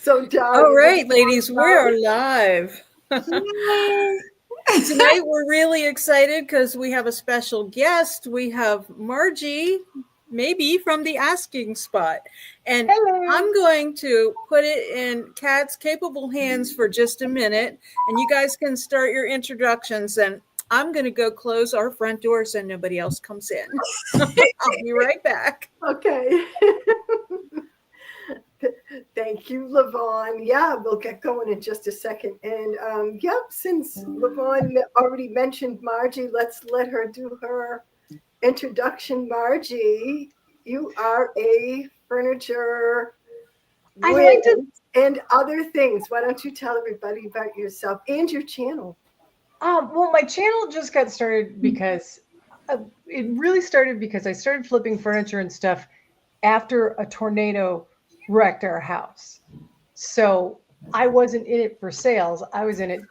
So, Darby, All right, ladies, we are live. Yay. Tonight we're really excited because we have a special guest. We have Margie, maybe from the asking spot. And Hello. I'm going to put it in Kat's capable hands for just a minute, and you guys can start your introductions. And I'm going to go close our front door so nobody else comes in. I'll be right back. Okay. Thank you, Levon. Yeah, we'll get going in just a second. And since Levon already mentioned Margie, let's let her do her introduction. Margie, you are a furniture and other things. Why don't you tell everybody about yourself and your channel? Well, my channel just got started because it really started because I started flipping furniture and stuff after a tornado wrecked our house. So I wasn't in it for sales. I was in it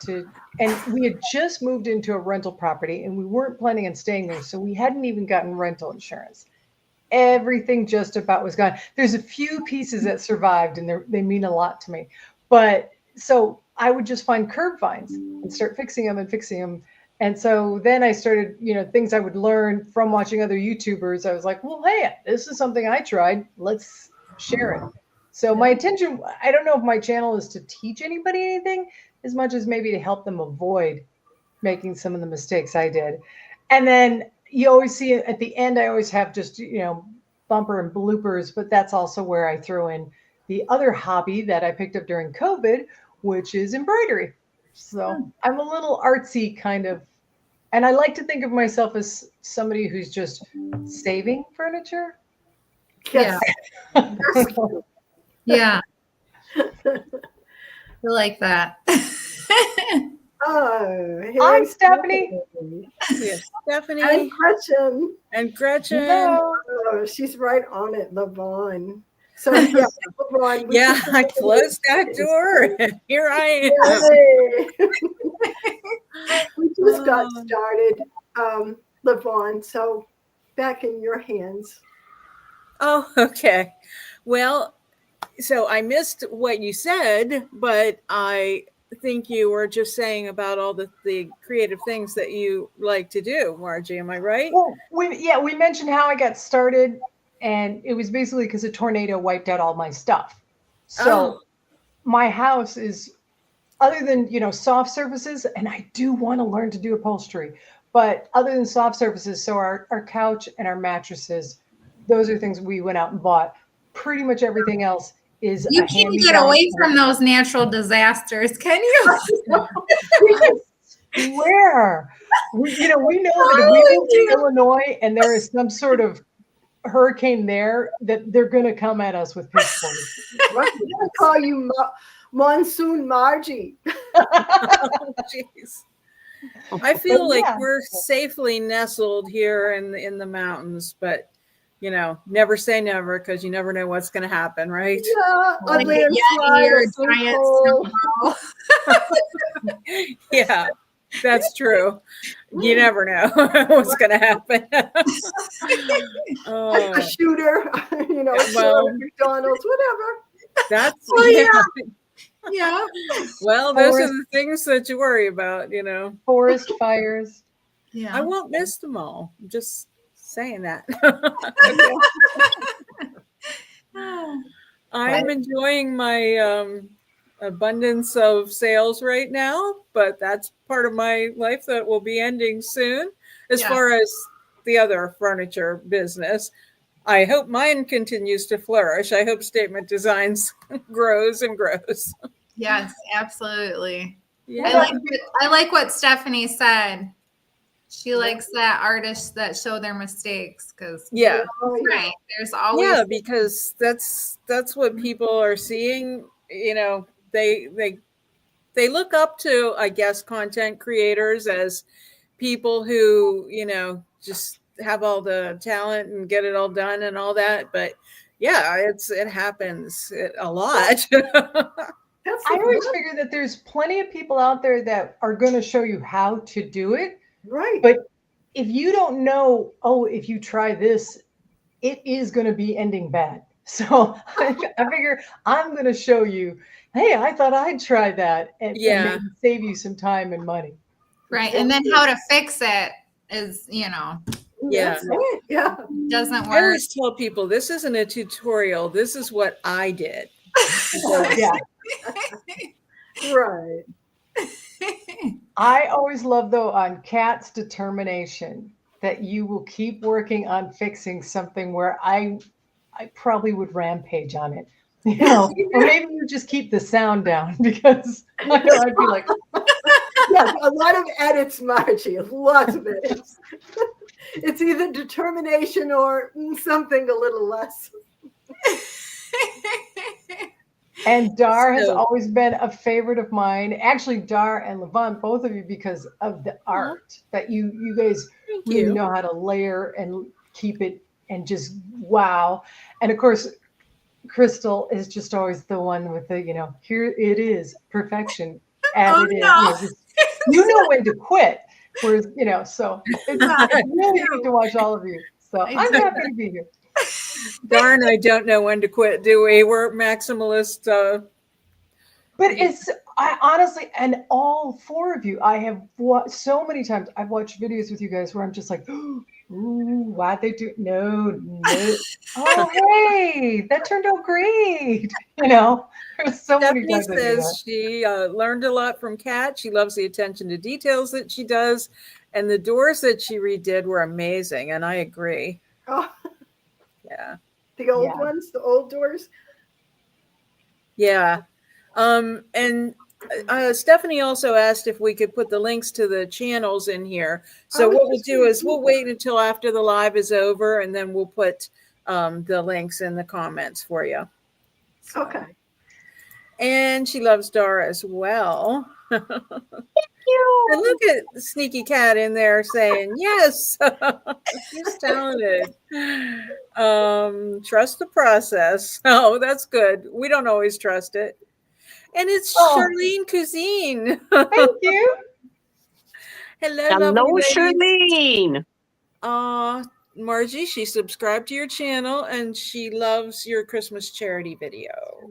and we had just moved into a rental property and we weren't planning on staying there. So we hadn't even gotten rental insurance. Everything just about was gone. There's a few pieces that survived and they mean a lot to me. But so I would just find curb finds and start fixing them. And so then I started, things I would learn from watching other YouTubers. I was like, well, hey, this is something I tried. Let's share it. So my intention, I don't know if my channel is to teach anybody anything as much as maybe to help them avoid making some of the mistakes I did. And then you always see at the end, I always have just, bumper and bloopers, but that's also where I throw in the other hobby that I picked up during COVID, which is embroidery. So I'm a little artsy kind of, and I like to think of myself as somebody who's just saving furniture. Yes. Yeah. I like that. I'm Stephanie. Yes, Stephanie. And Gretchen. Hello. Oh, she's right on it, Levon. So, yeah, Levon. I closed that door and here I am. We just got started, Levon. So, back in your hands. Oh, okay. Well, so I missed what you said, but I think you were just saying about all the creative things that you like to do, Margie. Am I right? Well, we mentioned how I got started, and it was basically because a tornado wiped out all my stuff. So my house is, other than, soft surfaces, and I do want to learn to do upholstery, but other than soft surfaces, so our couch and our mattresses, those are things we went out and bought. Pretty much everything else is you can't get away from those natural disasters, can you? Where we know that if we move to Illinois and there is some sort of hurricane there, that they're going to come at us with pitchforks. Right? We're going to call you Monsoon Margie. Oh, jeez. I feel like we're safely nestled here in the mountains, but never say never because you never know what's going to happen, right? Yeah, yeah, that's true. You never know what's going to happen. A shooter, McDonald's, whatever. That's yeah. Well, those are the things that you worry about, Forest fires. Yeah, I won't miss them all. I'm just saying that. I'm enjoying my abundance of sales right now, but that's part of my life that will be ending soon. As far as the other furniture business, I hope mine continues to flourish. I hope Statement Designs grows and grows. Yes, absolutely. Yeah. I like what Stephanie said. She likes that artists that show their mistakes because right. There's always because that's what people are seeing. They look up to, I guess, content creators as people who just have all the talent and get it all done and all that. But it happens a lot. I always figure that there's plenty of people out there that are going to show you how to do it. Right. But if you don't know, if you try this, it is going to be ending bad. So I figure I'm going to show you, hey, I thought I'd try that and maybe save you some time and money. Right. And then how to fix it is, Yeah. That's it. Yeah. Doesn't work. I always tell people this isn't a tutorial. This is what I did. Yeah. Right. I always love, though, on Kat's determination that you will keep working on fixing something where I probably would rampage on it, you know, or maybe you just keep the sound down because I know I'd be like, yes, a lot of edits, Margie, lots of edits. It's either determination or something a little less. And Dar has always been a favorite of mine. Actually, Dar and Levant, both of you, because of the art that you guys really know how to layer and keep it and just wow. And of course, Crystal is just always the one with the, you know, here it is, perfection added in. No. You know when to quit. Whereas, you know, so it's really good to watch all of you. So I'm happy to be here. Darn, I don't know when to quit, do we? We're maximalist. But I honestly, and all four of you, I have so many times I've watched videos with you guys where I'm just like, ooh, why'd they do? No. Oh, hey, that turned out great. You know, there's so Stephanie many times says she learned a lot from Kat. She loves the attention to details that she does. And the doors that she redid were amazing. And I agree. Oh. Yeah. The old ones, the old doors. Yeah. And Stephanie also asked if we could put the links to the channels in here. So what we'll do is we'll wait until after the live is over, and then we'll put the links in the comments for you. So. Okay. And she loves Dara as well. Thank you. And look at the sneaky cat in there saying, yes, she's talented. Trust the process. Oh, that's good. We don't always trust it. And it's Charlene Cousine. Thank you. Hello, Charlene. Margie, she subscribed to your channel and she loves your Christmas charity video.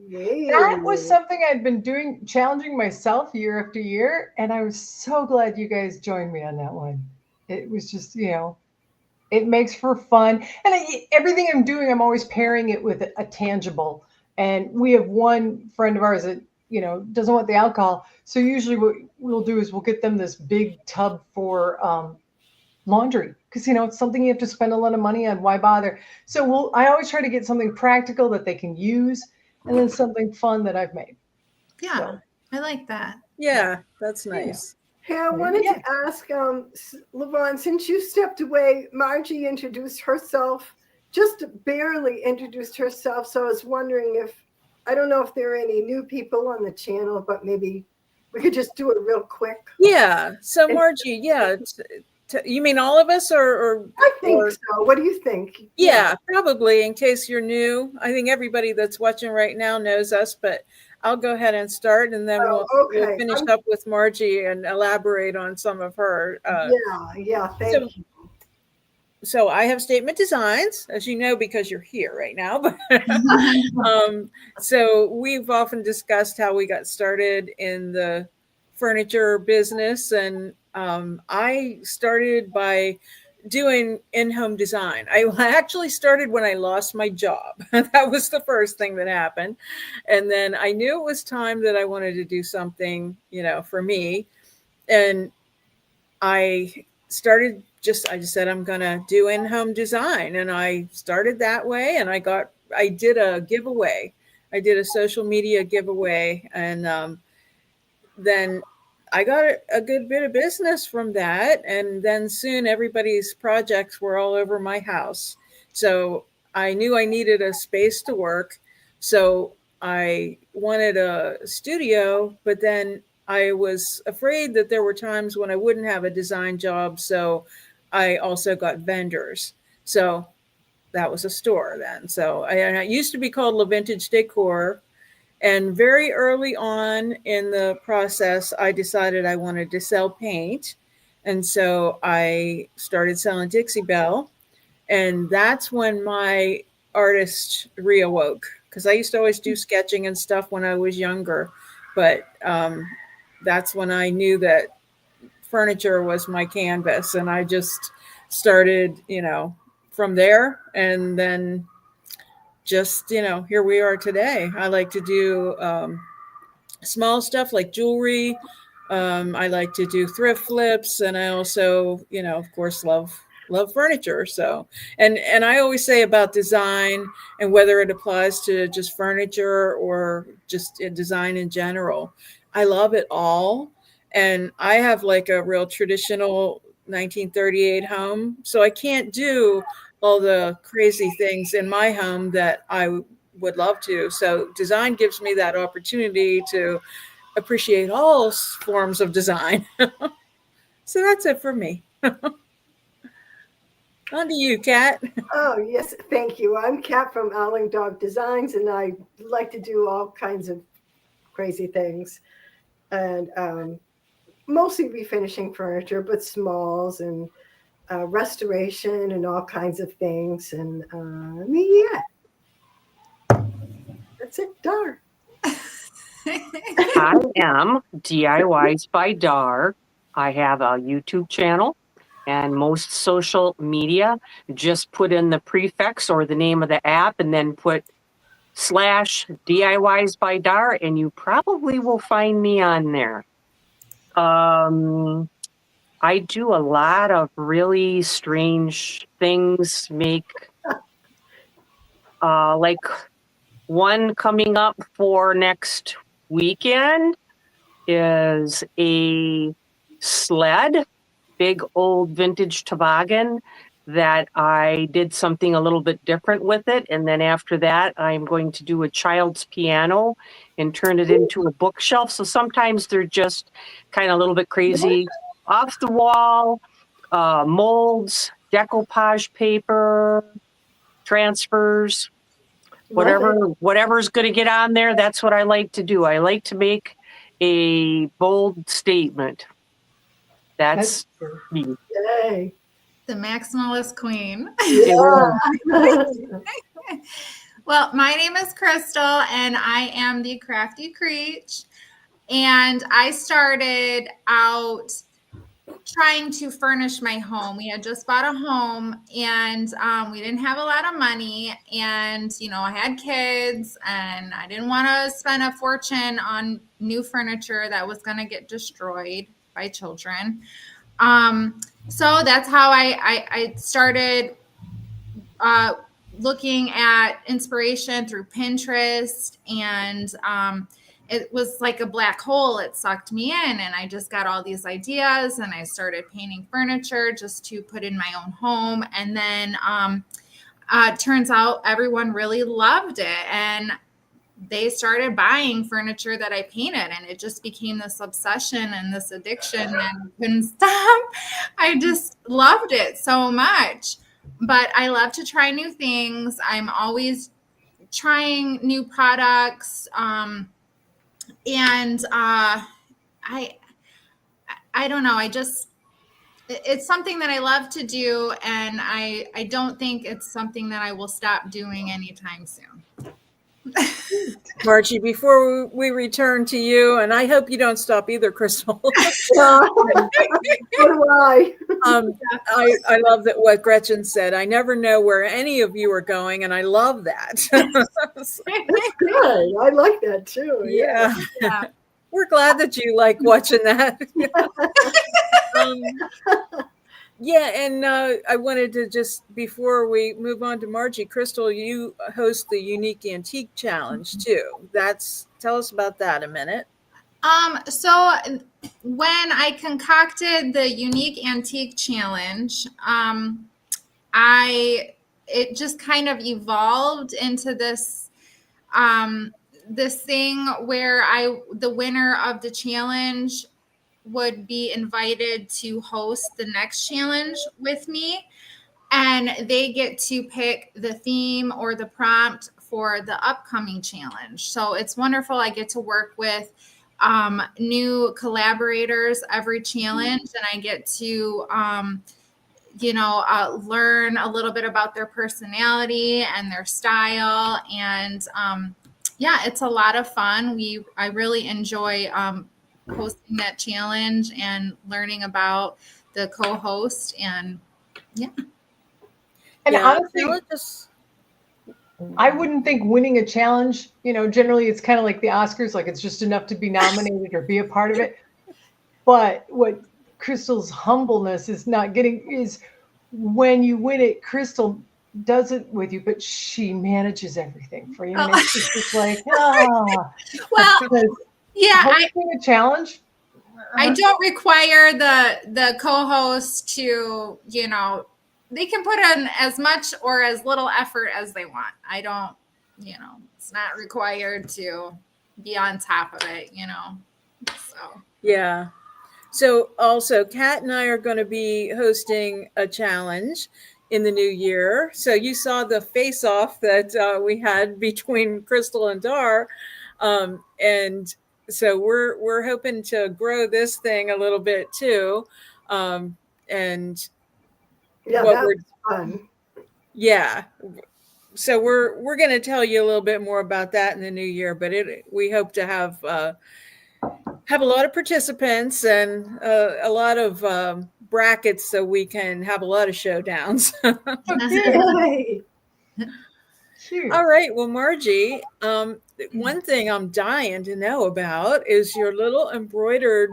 That was something I'd been doing, challenging myself year after year. And I was so glad you guys joined me on that one. It was just, you know, it makes for fun. And everything I'm doing, I'm always pairing it with a tangible. And we have one friend of ours that, you know, doesn't want the alcohol. So usually what we'll do is we'll get them this big tub for laundry. Because, you know, it's something you have to spend a lot of money on. Why bother? So I always try to get something practical that they can use and then something fun that I've made. Yeah, so. I like that. Yeah, that's nice. Hey, I wanted to ask, Levant, since you stepped away, Margie introduced herself, just barely introduced herself. So I was wondering I don't know if there are any new people on the channel, but maybe we could just do it real quick. Yeah. So Margie, you mean all of us or I think so. What do you think? Yeah, probably, in case you're new. I think everybody that's watching right now knows us, but I'll go ahead and start and then we'll finish up with Margie and elaborate on some of her. Thank you. So I have Statement Designs, as you know, because you're here right now. So we've often discussed how we got started in the furniture business, and I started by doing in-home design. I actually started when I lost my job. That was the first thing that happened. And then I knew it was time that I wanted to do something, you know, for me. And I just said, I'm going to do in-home design. And I started that way. And I did a giveaway. I did a social media giveaway. And then I got a good bit of business from that. And then soon everybody's projects were all over my house. So I knew I needed a space to work. So I wanted a studio, but then I was afraid that there were times when I wouldn't have a design job. So I also got vendors. So that was a store then. So it used to be called La Vintage Decor. And very early on in the process, I decided I wanted to sell paint. And so I started selling Dixie Belle. And that's when my artist reawoke, because I used to always do sketching and stuff when I was younger, but that's when I knew that furniture was my canvas, and I just started, from there, and then just, here we are today. I like to do small stuff like jewelry. I like to do thrift flips, and I also, of course, love furniture. So, and I always say about design, and whether it applies to just furniture or just design in general, I love it all. And I have like a real traditional 1938 home, so I can't do all the crazy things in my home that I would love to. So design gives me that opportunity to appreciate all forms of design. So that's it for me. On to you, Kat. Oh, yes. Thank you. I'm Kat from Owling Dog Designs, and I like to do all kinds of crazy things. And mostly refinishing furniture, but smalls and restoration and all kinds of things. And yeah. That's it. Dar. I am DIYs by Dar. I have a YouTube channel, and most social media, just put in the prefix or the name of the app and then put /DIYs by Dar, and you probably will find me on there. I do a lot of really strange things, like one coming up for next weekend is a sled, big old vintage toboggan that I did something a little bit different with it. And then after that, I'm going to do a child's piano and turn it into a bookshelf. So sometimes they're just kind of a little bit crazy, off the wall, molds, decoupage paper, transfers, whatever's going to get on there. That's what I like to do. I like to make a bold statement. That's me. Yay. The maximalist queen. Yeah. Well, my name is Crystal, and I am the Crafty Creech. And I started out trying to furnish my home. We had just bought a home, and we didn't have a lot of money. And, I had kids, and I didn't want to spend a fortune on new furniture that was going to get destroyed by children. So that's how I started looking at inspiration through Pinterest, and it was like a black hole. It sucked me in, and I just got all these ideas, and I started painting furniture just to put in my own home. And then turns out everyone really loved it, and they started buying furniture that I painted, and it just became this obsession and this addiction, and I couldn't stop. I just loved it so much. But I love to try new things. I'm always trying new products. And I don't know. It's something that I love to do. And I don't think it's something that I will stop doing anytime soon. Margie, before we return to you, and I hope you don't stop either, Crystal. So do I. I love that what Gretchen said. I never know where any of you are going, and I love that. That's good. I like that too. Yeah. We're glad that you like watching that. Yeah, and I wanted to just, before we move on to Margie, Crystal, you host the Unique Antique Challenge too. Tell us about that a minute. So when I concocted the Unique Antique Challenge, it just kind of evolved into this thing where the winner of the challenge would be invited to host the next challenge with me, and they get to pick the theme or the prompt for the upcoming challenge. So it's wonderful. I get to work with new collaborators every challenge, and I get to learn a little bit about their personality and their style. And yeah, it's a lot of fun. I really enjoy hosting that challenge and learning about the co-host. And yeah. And Yeah, honestly, challenges- I wouldn't think winning a challenge, generally it's kind of like the Oscars, like it's just enough to be nominated or be a part of it. But what Crystal's humbleness is not getting is when you win it, Crystal does it with you, but she manages everything for you. And it's just like, Well, because yeah, hosting a challenge. I don't require the co-host to, they can put in as much or as little effort as they want. I don't, it's not required to be on top of it, so. Yeah. So also, Kat and I are going to be hosting a challenge in the new year. So you saw the face-off that we had between Crystal and Dar, and so we're hoping to grow this thing a little bit too, and Yeah, what that we're was fun. yeah. So we're going to tell you a little bit more about that in the new year, but we hope to have a lot of participants and a lot of brackets so we can have a lot of showdowns. Yay. Cute. All right. Well, Margie, one thing I'm dying to know about is your little embroidered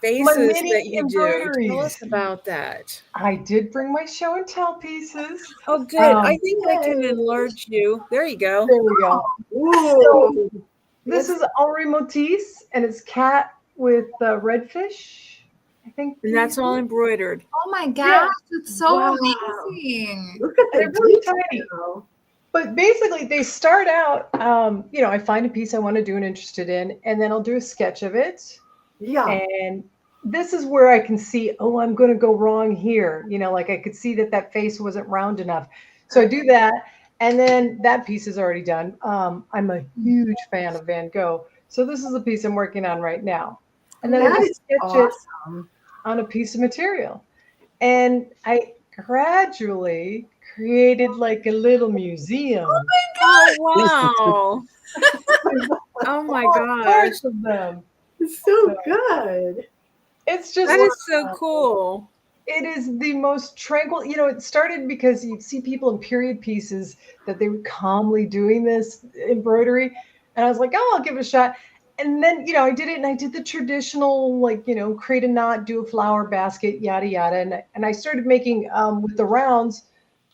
faces mini that you do. embroideries. Tell us about that. I did bring my show and tell pieces. Oh, good. I think I can Yay. enlarge you. There you go. There we go. Ooh. This is Henri Matisse, and it's cat with redfish. I think. And that's all embroidered. Oh my gosh, it's so Wow. amazing. Look at They're the really detail. But basically, they start out. I find a piece I want to do and interested in, and then I'll do a sketch of it. Yeah. And this is where I can see, I'm going to go wrong here. Like I could see that face wasn't round enough. So I do that. And then that piece is already done. I'm a huge fan of Van Gogh. So this is a piece I'm working on right now. And then I That just is sketch it awesome. on a piece of material. And I gradually created like a little museum. Oh, wow. Oh, my All gosh. sorts of them. It's so good. It's just That is so cool. it is the most tranquil. It started because you'd see people in period pieces that they were calmly doing this embroidery. And I was like, I'll give it a shot. And then, I did it and I did the traditional, create a knot, do a flower basket, yada, yada. And I started making, with the rounds,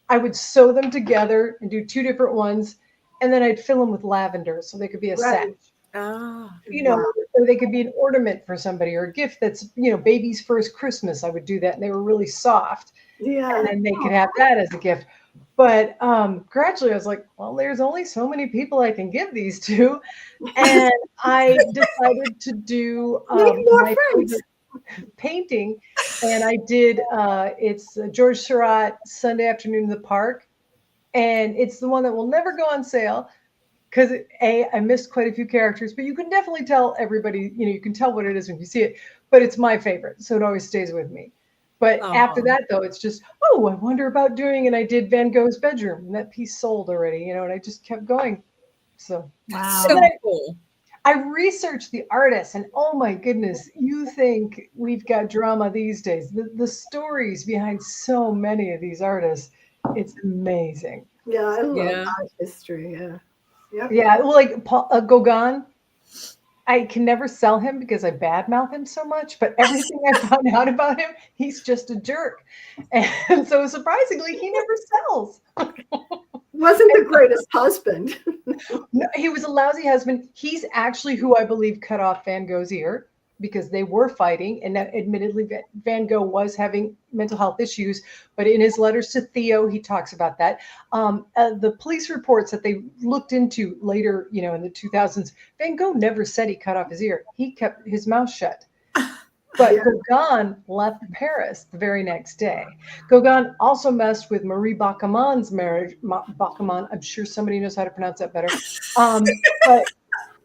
I would sew them together and do 2 different ones. And then I'd fill them with lavender so they could be a set. Ah, Or they could be an ornament for somebody or a gift that's, baby's first Christmas. I would do that. And they were really soft. Yeah. And then they could have that as a gift. But gradually I was like, well, there's only so many people I can give these to. And I decided to do Make more my friends. favorite painting. And I did, it's George Seurat, Sunday Afternoon in the Park. And it's the one that will never go on sale. Because I missed quite a few characters, but you can definitely tell everybody, you can tell what it is when you see it, but it's my favorite. So it always stays with me. But after that, though, it's just, I wonder about doing, and I did Van Gogh's bedroom, and that piece sold already, and I just kept going. So, Wow. so cool. I researched the artists, and oh my goodness, you think we've got drama these days. The stories behind so many of these artists, it's amazing. Yeah, I love Yeah. art history. Yeah. Yep. Yeah, well, like Gauguin, I can never sell him because I badmouth him so much, but everything I found out about him, he's just a jerk. And so surprisingly, he never sells. Wasn't the greatest husband. No, he was a lousy husband. He's actually who I believe cut off Van Gogh's ear because they were fighting. And that admittedly, Van Gogh was having mental health issues. But in his letters to Theo, he talks about that. The police reports that they looked into later, in the 2000s, Van Gogh never said he cut off his ear. He kept his mouth shut. But Gauguin left Paris the very next day. Gauguin also messed with Marie Bachaman's marriage. Bachaman, I'm sure somebody knows how to pronounce that better. But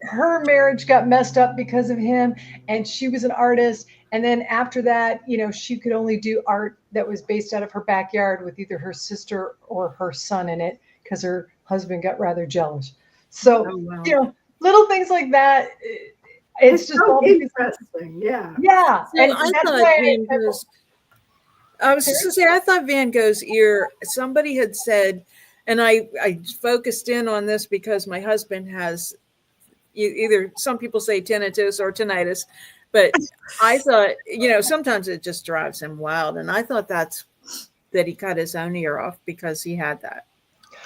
her marriage got messed up because of him, and she was an artist, And then after that, she could only do art that was based out of her backyard with either her sister or her son in it because her husband got rather jealous. So, Oh, wow. little things like that. It's just so all because, interesting. Yeah. yeah. So And I that's thought why Van Gogh's, I was just going to say, I thought Van Gogh's ear, somebody had said, and I focused in on this because my husband has either, some people say tinnitus or tinnitus, but I thought, sometimes it just drives him wild. And I thought that he cut his own ear off because he had that.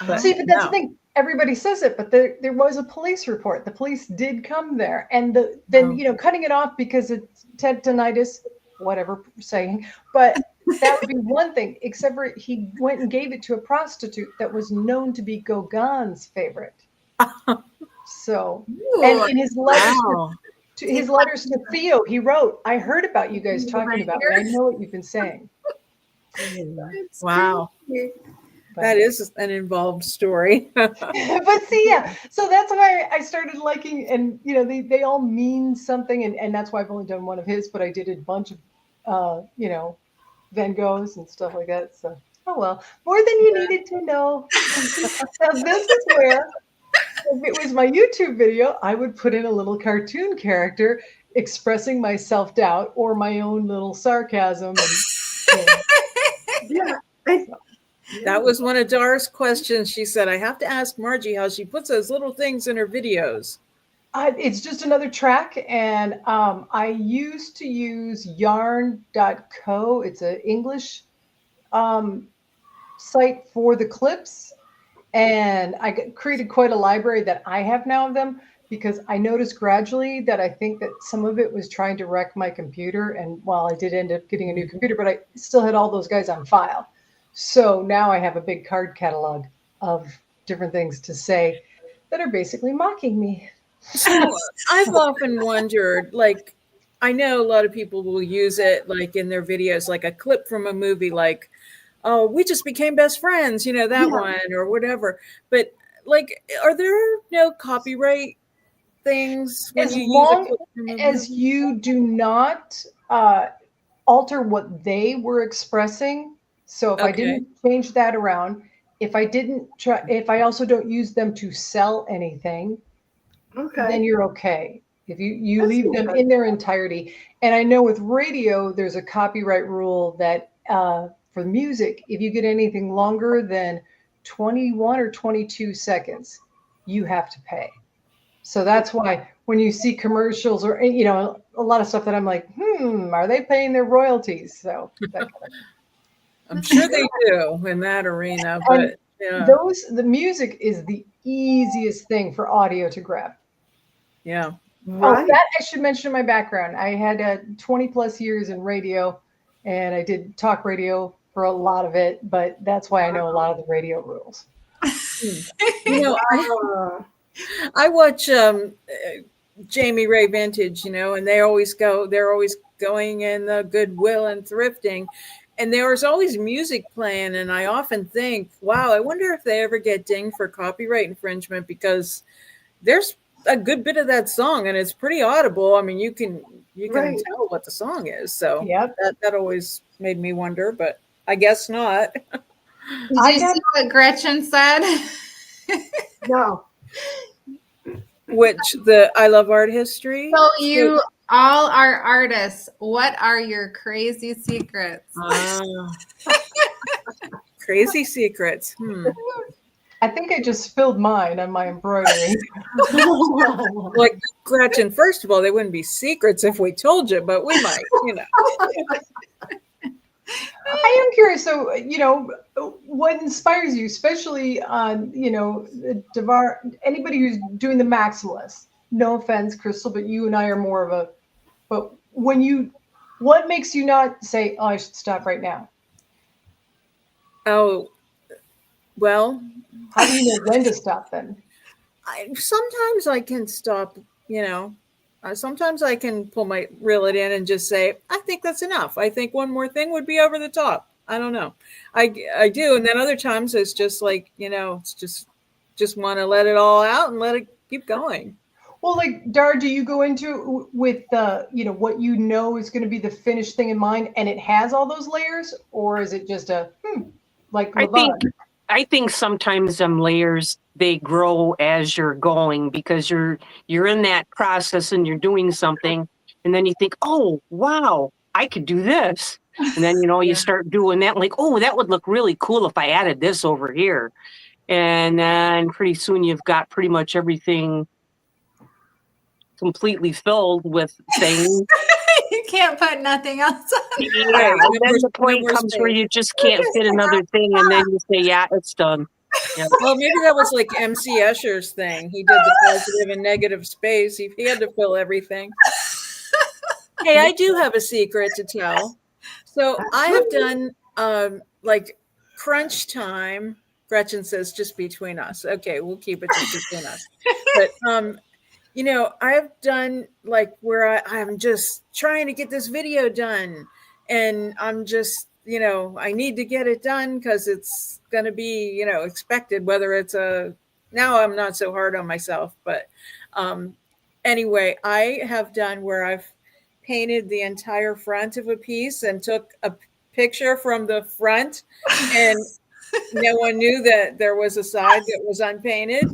But see, but that's the no. thing. Everybody says it, but there was a police report. The police did come there, and then cutting it off because it's tinnitus, whatever saying. But that would be one thing. Except for he went and gave it to a prostitute that was known to be Gauguin's favorite. So, and in his letters, Wow. his letters to Theo, he wrote, "I heard about you guys talking about me. I know what you've been saying." Wow. That is an involved story. But see, yeah, so that's why I started liking, and they all mean something, and that's why I've only done one of his, but I did a bunch of Van Goghs and stuff like that. So well, more than you needed to know. Now this is where, if it was my YouTube video, I would put in a little cartoon character expressing my self-doubt or my own little sarcasm. Yeah. That was one of Dara's questions. She said, I have to ask Margie how she puts those little things in her videos. It's just another track, and I used to use yarn.co. It's an English site for the clips, and I created quite a library that I have now of them because I noticed gradually that I think that some of it was trying to wreck my computer, and while I did end up getting a new computer, but I still had all those guys on file. So now I have a big card catalog of different things to say that are basically mocking me. So I've often wondered, like, I know a lot of people will use it like in their videos, like a clip from a movie, like, oh, we just became best friends, that one or whatever. But like, are there no copyright things when As you use a long clip from a as movie? you do not alter what they were expressing. So if I didn't change that around, if I also don't use them to sell anything, then you're okay. If you leave them in their entirety. And I know with radio, there's a copyright rule that for music, if you get anything longer than 21 or 22 seconds, you have to pay. So that's why when you see commercials or, a lot of stuff that I'm like, are they paying their royalties? So that kind of. I'm sure they do in that arena, but the music is the easiest thing for audio to grab. Yeah. Right. Oh, that I should mention my background. I had 20 plus years in radio, and I did talk radio for a lot of it, but that's why I know a lot of the radio rules. I watch Jamie Ray Vintage, and they're always going in the Goodwill and thrifting. And there's always music playing, and I often think, wow, I wonder if they ever get dinged for copyright infringement because there's a good bit of that song, and it's pretty audible. I mean, you can tell what the song is. So that always made me wonder, but I guess not. Did you see what Gretchen said? No. Which the I Love Art History. So you all are artists. What are your crazy secrets? Crazy secrets. I think I just spilled mine on my embroidery. Like Gretchen, first of all, they wouldn't be secrets if we told you, but we might, I am curious. So, what inspires you, especially on, anybody who's doing the maximalist? No offense, Crystal, but you and I are more of but what makes you not say, oh, I should stop right now? Oh, well. How do you know when to stop then? Sometimes I can stop, sometimes I can reel it in and just say, I think that's enough. I think one more thing would be over the top. I don't know. I do. And then other times it's just like, it's just want to let it all out and let it keep going. Well, like Dar, do you go into with what you know is going to be the finished thing in mind, and it has all those layers, or is it just a like I think Levon? I think sometimes them layers they grow as you're going because you're in that process and you're doing something, and then you think, oh wow, I could do this, and then you start doing that, like, oh, that would look really cool if I added this over here, and then pretty soon you've got pretty much everything completely filled with things. You can't put nothing else on. Yeah, Right. and then the No point more comes where space. you just can't fit another thing, and then you say, yeah, it's done. Yeah. Well, maybe that was like MC Escher's thing. He did the positive and negative space. He had to fill everything. Hey, I do have a secret to tell. So I have done like crunch time. Gretchen says just between us. Okay, we'll keep it just between us. But I've done like where I'm just trying to get this video done, and I'm just I need to get it done because it's going to be expected. Whether it's now I'm not so hard on myself, but anyway, I have done where I've painted the entire front of a piece and took a picture from the front, and no one knew that there was a side that was unpainted.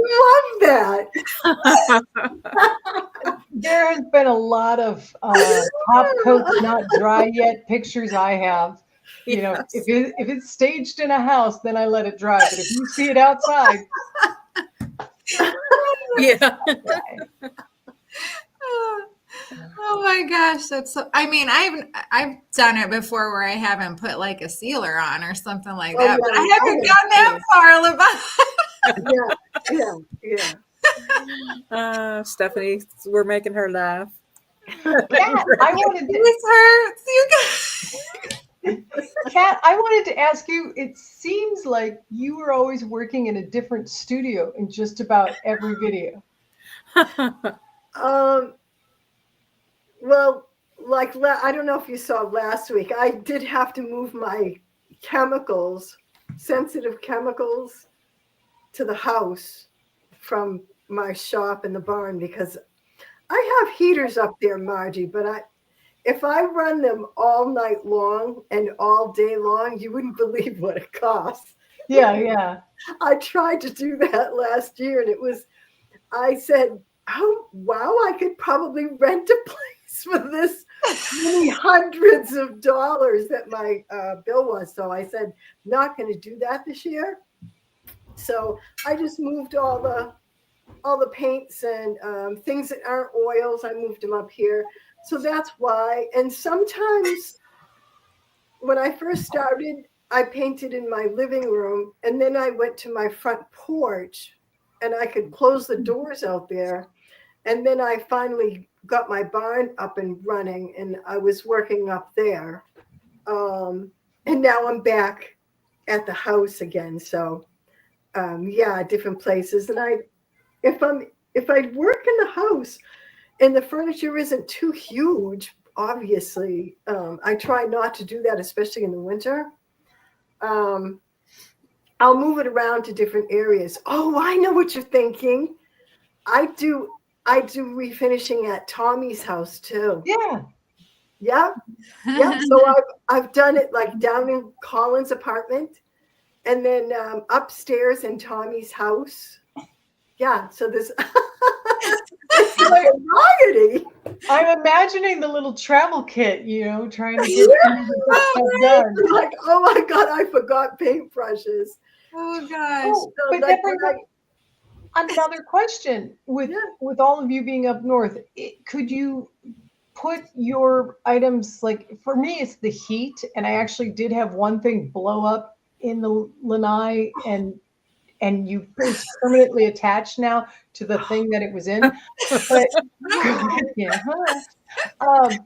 Love that. There has been a lot of top coat not dry yet pictures I have. Yes. If it's staged in a house, then I let it dry. But if you see it outside, Yeah. Oh my gosh, that's so. I mean, I've done it before where I haven't put like a sealer on or something like that, but I haven't gone that far, Yeah. Stephanie, we're making her laugh. Kat, I wanted to, This hurts. You guys. Kat, I wanted to ask you. It seems like you were always working in a different studio in just about every video. Well, like I don't know if you saw last week, I did have to move my sensitive chemicals, to the house from my shop in the barn because I have heaters up there, Margie, but if I run them all night long and all day long, you wouldn't believe what it costs. Yeah. I tried to do that last year, and I said, oh, wow, I could probably rent a place for this many hundreds of dollars that my bill was. So I said, not going to do that this year. So I just moved all the paints and things that aren't oils. I moved them up here. So that's why. And sometimes when I first started, I painted in my living room, and then I went to my front porch, and I could close the doors out there. And then I finally got my barn up and running, and I was working up there. And now I'm back at the house again. So different places. And if I work in the house and the furniture isn't too huge, obviously, I try not to do that, especially in the winter. I'll move it around to different areas. Oh, I know what you're thinking. I do refinishing at Tommy's house too. Yeah. Yeah. So I've done it like down in Colin's apartment, and then upstairs in Tommy's house. Yeah. So there's it's like a variety. I'm imagining the little travel kit, trying to get stuff done. Like, oh my God, I forgot paintbrushes. Oh gosh. Oh, So but like, that brings up another question. With all of you being up north, could you put your items, like for me, it's the heat, and I actually did have one thing blow up in the lanai, and it's permanently attached now to the thing that it was in. But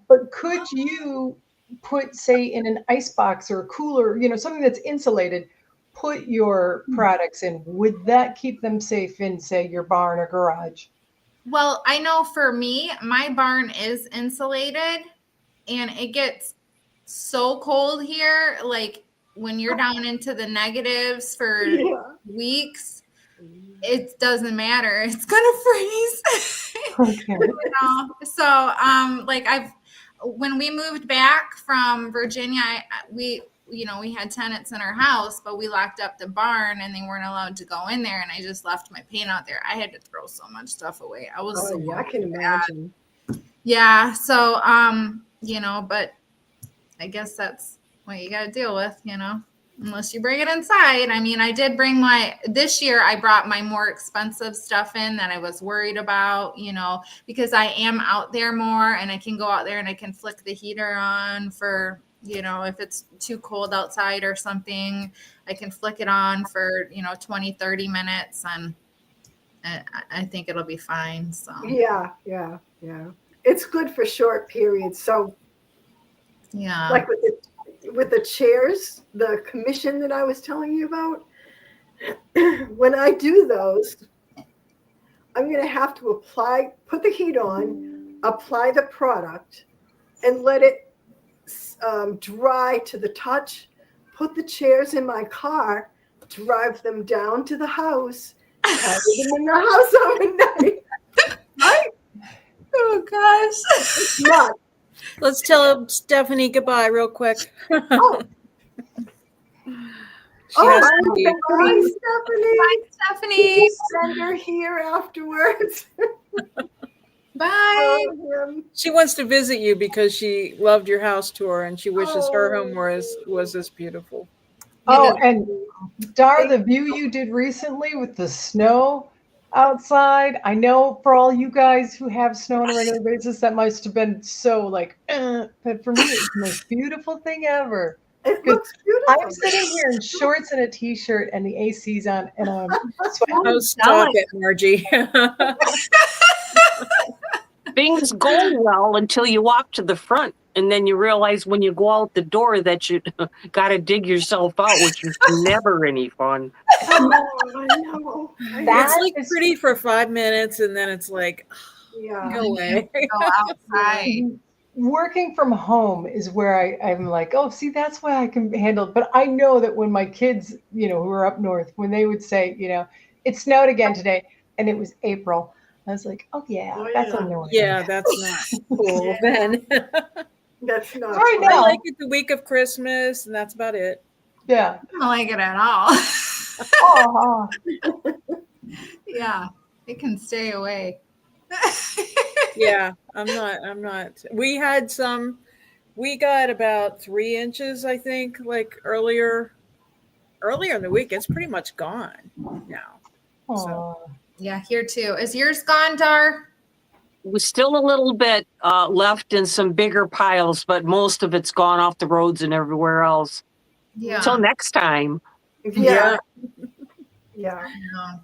but could you put, say, in an ice box or a cooler, something that's insulated, put your products in? Would that keep them safe in, say, your barn or garage? Well, I know for me, my barn is insulated, and it gets so cold here. Like when you're down into the negatives for weeks, it doesn't matter. It's gonna freeze. Okay. So like when we moved back from Virginia, we had tenants in our house, but we locked up the barn and they weren't allowed to go in there, and I just left my paint out there. I had to throw so much stuff away. I was Oh, yeah, I can imagine. yeah. So but I guess that's what you got to deal with, unless you bring it inside. I mean, I did bring this year I brought my more expensive stuff in that I was worried about, because I am out there more, and I can go out there and I can flick the heater on for, if it's too cold outside or something, I can flick it on for, 20, 30 minutes, and I think it'll be fine. So Yeah. It's good for short periods. So yeah. like with the chairs, the commission that I was telling you about, when I do those, I'm going to have to put the heat on, apply the product, and let it dry to the touch, put the chairs in my car, drive them down to the house, have them in the house overnight. Right? Oh gosh. It's not. Let's tell Stephanie goodbye real quick. Oh. She has to leave. Bye, Stephanie. Bye, Stephanie. Send her here afterwards. Bye. She wants to visit you because she loved your house tour, and she wishes her home was as beautiful. Oh, and Dar, the view you did recently with the snow outside. I know for all you guys who have snow on a regular basis, that must have been so like, but for me, it's the most beautiful thing ever. It looks beautiful. I'm sitting here in shorts and a t-shirt, and the AC's on, and I'm sweating. Oh, stop it, Margie. Things go well until you walk to the front, and then you realize when you go out the door that you got to dig yourself out, which is never any fun. Oh, I know. It's like pretty for 5 minutes, and then it's like, Yeah. go away. Go outside. Working from home is where I'm like, oh, see, that's why I can handle it. But I know that when my kids, who are up north, when they would say, it snowed again today, and it was April, I was like, oh, yeah, that's annoying. Yeah, that's not cool then. That's not. Right I now. like it the week of Christmas, and that's about it. Yeah. I don't like it at all. Oh, Yeah, it can stay away. Yeah, I'm not. We got about 3 inches, I think, like earlier in the week. It's pretty much gone now. oh. Yeah, here too. Is yours gone, Dar? Was still a little bit left in some bigger piles, but most of it's gone off the roads and everywhere else. Yeah. Till next time. Yeah. Yeah.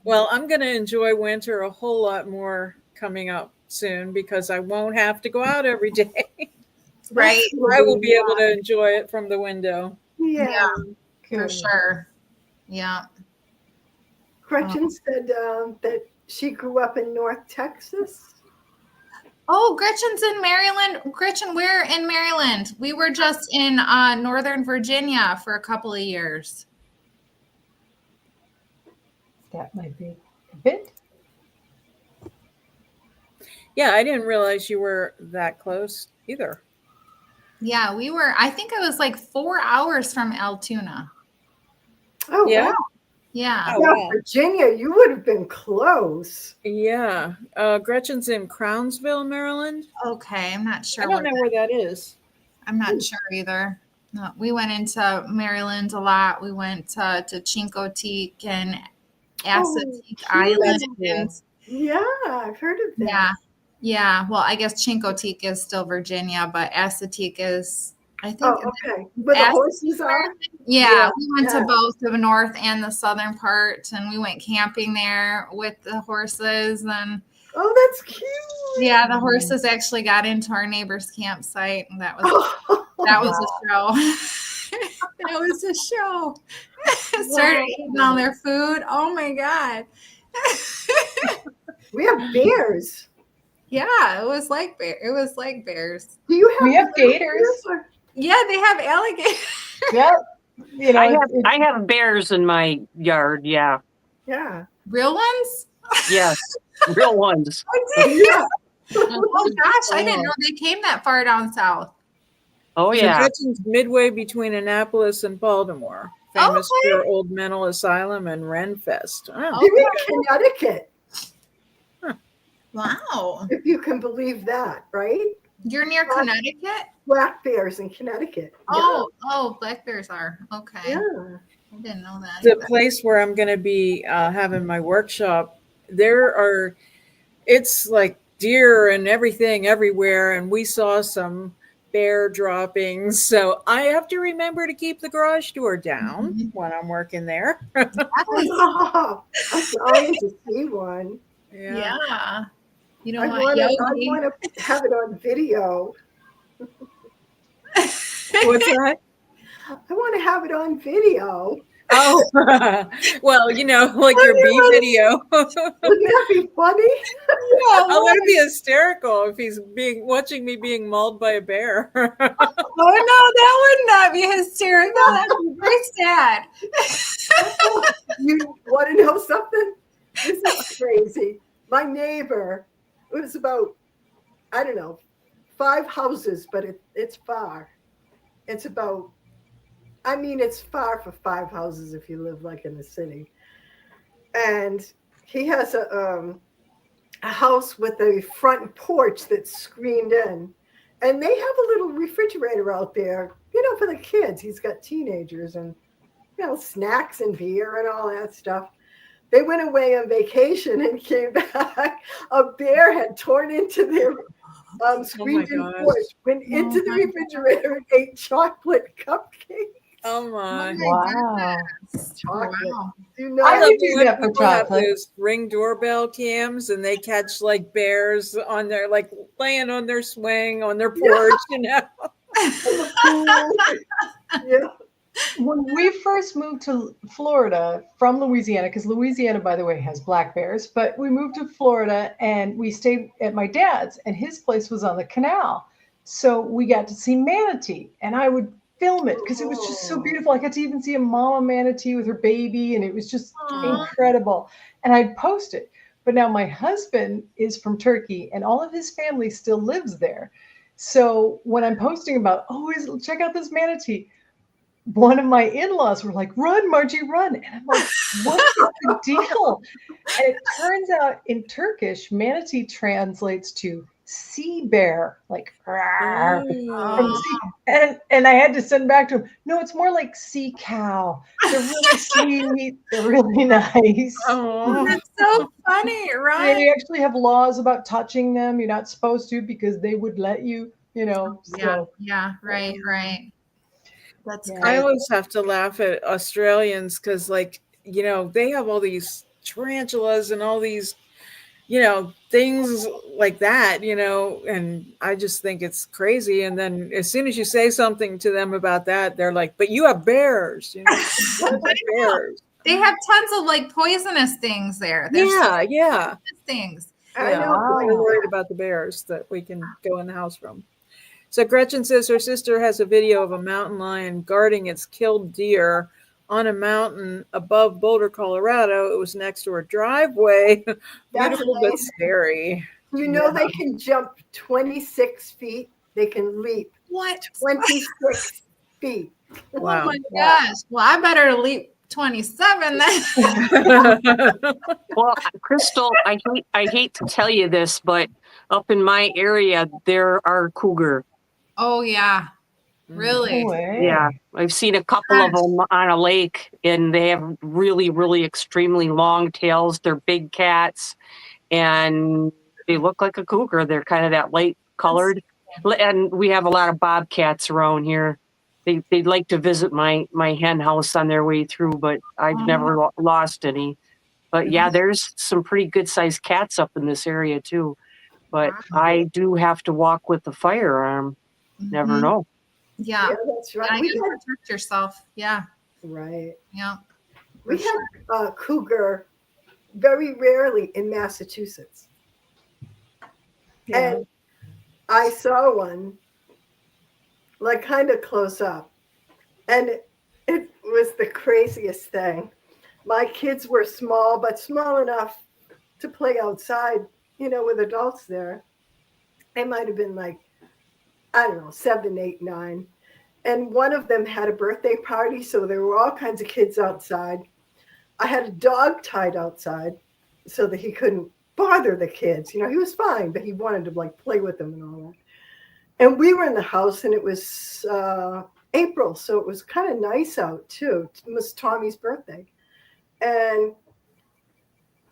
Well, I'm going to enjoy winter a whole lot more coming up soon because I won't have to go out every day. Right. I will be able to enjoy it from the window. Yeah. For sure. Yeah. Gretchen said that she grew up in North Texas. Oh, Gretchen's in Maryland. Gretchen, we're in Maryland. We were just in Northern Virginia for a couple of years. That might be a bit. Yeah, I didn't realize you were that close either. Yeah, we were, I think it was like 4 hours from Altoona. Oh, Yeah. wow. Yeah. Oh, Yeah, wow. Virginia, you would have been close. Yeah. Gretchen's in Crownsville, Maryland. Okay. I'm not sure. I don't know where that is. I'm not sure either. No, we went into Maryland a lot. We went to Chincoteague and Assateague Island. cool. Yeah, I've heard of that. Yeah. Yeah. Well, I guess Chincoteague is still Virginia, but Assateague is, I think. Oh, okay. Where the horses are? Yeah, we went yeah. to both the north and the southern part, and we went camping there with the horses. And Oh, that's cute. yeah, the horses actually got into our neighbor's campsite, and that was a show. That was a show. Started eating all their food. Oh my god. We have bears. Yeah, it was like bears. Do you have? We have little gators. bears or- Yeah, they have alligators. Yep. I have bears in my yard. Yeah. Yeah. Real ones? Yes, real ones. Yeah. Oh gosh, I didn't know they came that far down south. Oh, So yeah. Gretchen's midway between Annapolis and Baltimore, famous Okay. for Old Mental Asylum and Renfest. Oh. Okay. You're in Connecticut, Wow. if you can believe that, right? You're near Connecticut? Black bears in Connecticut. Oh, black bears are. Okay. Yeah. I didn't know that. The either. place where I'm going to be having my workshop, it's like deer and everything everywhere. And we saw some bear droppings. So I have to remember to keep the garage door down when I'm working there. Oh, I'm dying to see one. Yeah. You know I what, Yogi? want to have it on video. What's that? I want to have it on video. Oh, well, like your bee video. Wouldn't that be funny? Oh, that'd be hysterical if he's watching me being mauled by a bear. Oh no, that would not be hysterical. That'd be very sad. You want to know something? This is crazy. My neighbor, it was about, I don't know, 5 houses, but it's far. It's about, it's far for 5 houses if you live like in the city. And he has a house with a front porch that's screened in. And they have a little refrigerator out there, for the kids. He's got teenagers and, snacks and beer and all that stuff. They went away on vacation and came back. A bear had torn into their screened-in porch, went into the refrigerator and ate chocolate cupcakes. Oh my! Wow. Chocolate. Wow. I love would do when that for people have chocolate. those Ring doorbell cams and they catch like bears on their laying on their swing on their porch, Yeah. When we first moved to Florida from Louisiana, because Louisiana, by the way, has black bears, but we moved to Florida and we stayed at my dad's, and his place was on the canal. So we got to see manatee, and I would film it because it was just so beautiful. I got to even see a mama manatee with her baby, and it was just incredible. And I'd post it. But now my husband is from Turkey, and all of his family still lives there. So when I'm posting about, check out this manatee, one of my in-laws were like, "Run, Margie, run." And I'm like, what's the deal? And it turns out in Turkish, manatee translates to sea bear, like from the sea. And I had to send back to him, no, it's more like sea cow. They're really sweet. They're really nice. Oh, That's so funny, right? They actually have laws about touching them. You're not supposed to because they would let you, So. Yeah, right. That's I crazy. always have to laugh at Australians because, they have all these tarantulas and all these, things like that, and I just think it's crazy. And then as soon as you say something to them about that, they're like, "But you have bears." Bears. They have tons of poisonous things there. There's Yeah. things. I know. We're worried about the bears that we can go in the house from. So Gretchen says her sister has a video of a mountain lion guarding its killed deer on a mountain above Boulder, Colorado. It was next to her driveway. Beautiful but scary. You know they can jump 26 feet. They can leap What? 26 feet. Wow. Oh my gosh. Well, I better leap 27 then. Well, Crystal, I hate to tell you this, but up in my area, there are cougar. Oh yeah. Really? Yeah, I've seen a couple of them on a lake, and they have really, really extremely long tails. They're big cats, and they look like a cougar. They're kind of that light colored, and we have a lot of bobcats around here. They'd like to visit my hen house on their way through, but I've never lost any. But yeah, there's some pretty good sized cats up in this area too. But I do have to walk with a firearm. Never know. Yeah. That's right. You gotta protect yourself. Yeah. Right. Yeah. We have cougar very rarely in Massachusetts. And I saw one kind of close up, and it was the craziest thing. my kids were small, but small enough to play outside, with adults there. They might have been like, I don't know, 7, 8, 9. And one of them had a birthday party, so there were all kinds of kids outside. I had a dog tied outside so that he couldn't bother the kids. He was fine, but he wanted to like play with them and all that. And we were in the house, and it was April, so it was kind of nice out too. It was Tommy's birthday. And